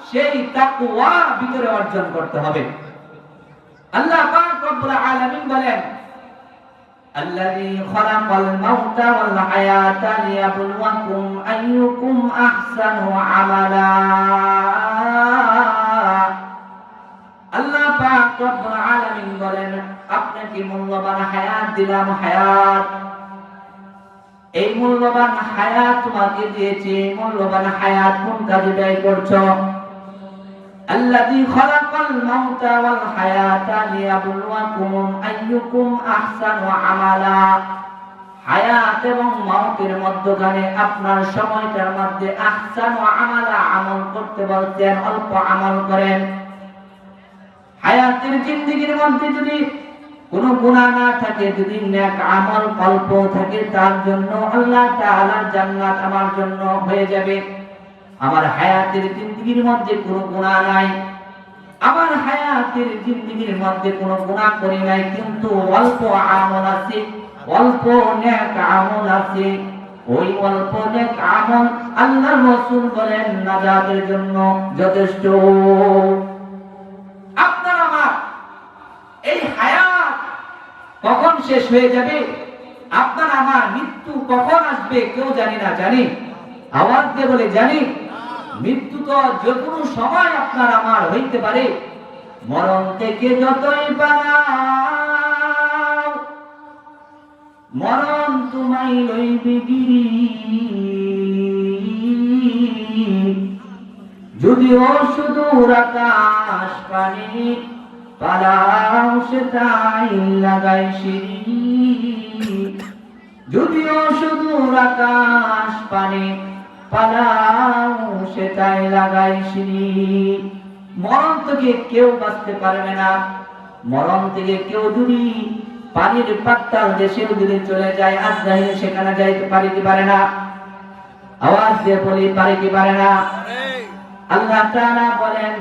সেই তাকওয়া ভিতরে অর্জন করতে হবে। আল্লাহ পাক রব্বুল আলামিন বলেন, আল্লাযী খালাকাল মাউতা ওয়াল হায়াতা লিয়াবলুয়াকুম আইয়ুকুম আহসানু আমালা। আল্লাহ পাক রব্বুল আলামিন বলেন, আপনাকে মূল্যবান হায়াত দিলাম, হায়াত, এই মূল্যবান হায়াত তোমাকে দিয়েছি, মূল্যবান হায়াত কোন কাজে ব্যয় করছো? আল্লাযী খালাকাল মাউতা ওয়াল হায়াতা লিয়াবলুয়াকুম আইয়ুকুম আহসানু আমালা। হায়াত এবং মওতের মধ্যখানে আপনার সময়টার মধ্যে আহসানু আমালা, আমল করতে বলছেন, অল্প আমল করেন। হায়াতের জিন্দেগির মধ্যে যদি কোনো গুনাহ না থাকে, যদি নেক আমল অল্প থাকে, তার জন্য আল্লাহ তাআলার জান্নাত আমার জন্য হয়ে যাবে। আমার হায়াতের জিন্দেগির মধ্যে কোনো গুনাহ নাই, আমার হায়াতের জিন্দেগির মধ্যে কোনো গুনাহ করি নাই, কিন্তু অল্প আমল আছে, অল্প নেক আমল আছে। ওই অল্প নেক আমল আল্লাহর রাসূল বলেন নাজাতের জন্য যথেষ্ট। আপনার আমার এই হায়াত কখন শেষ হয়ে যাবে, আপনার আমার মৃত্যু কখন আসবে কেউ জানি না। জানি? আওয়াজ দিয়ে বলে জানি। মৃত্যু তো যে কোনো সময় আপনার আমার হইতে পারে। মরণ থেকে যতই পালাও, মরণ তোমায় লইবে গিরি। যদিও সুদূর আকাশ পানে, পালাও সেটাই লাগাই সিঁড়ি। যদিও সুদূর আকাশ পানে, পালাও সেটাই লাগাই সিঁড়ি। মরণ থেকে কেউ বাঁচতে পারবে না। মরণ থেকে কেউ যদি পানির পাত্তাল দেশেও যদি চলে যায়, আজরাইল সেখানে যাইতে পারে কি পারে না? আওয়াজ দিয়ে বলি, পারে কি পারে না? আল্লাহ তাআলা বলেন,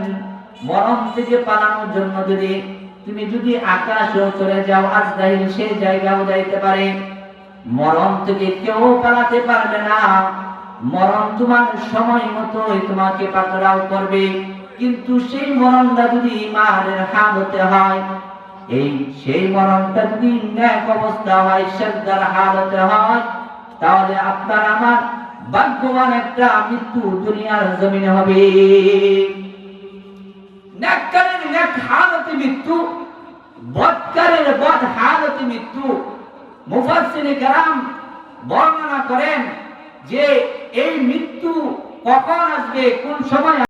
মরণ থেকে পালানোর জন্য তুমি যদি আকাশেও চলে যাও, আজরাইল সেই জায়গাও যাইতে পারে। মরণ থেকে কেউ পালাতে পারবে না। মরণ তোমার সময় মতোই তোমাকে পাকড়াও করবে। কিন্তু সেই মরণটা যদি ইমানের হালতে হয়, সেই মরণটা যদি নেক অবস্থা হয়, সাজদার হালতে হয়, তাহলে আপনার আমার ভাগ্যবান একটা মৃত্যু দুনিয়ার জমিনে হবে। নেককারের নেক হালতে মৃত্যু, বদকারের বদ হালতে মৃত্যু। মুফাসসিরে কেরাম বর্ণনা করেন যে এই মৃত্যু কখন আসবে, কোন সময়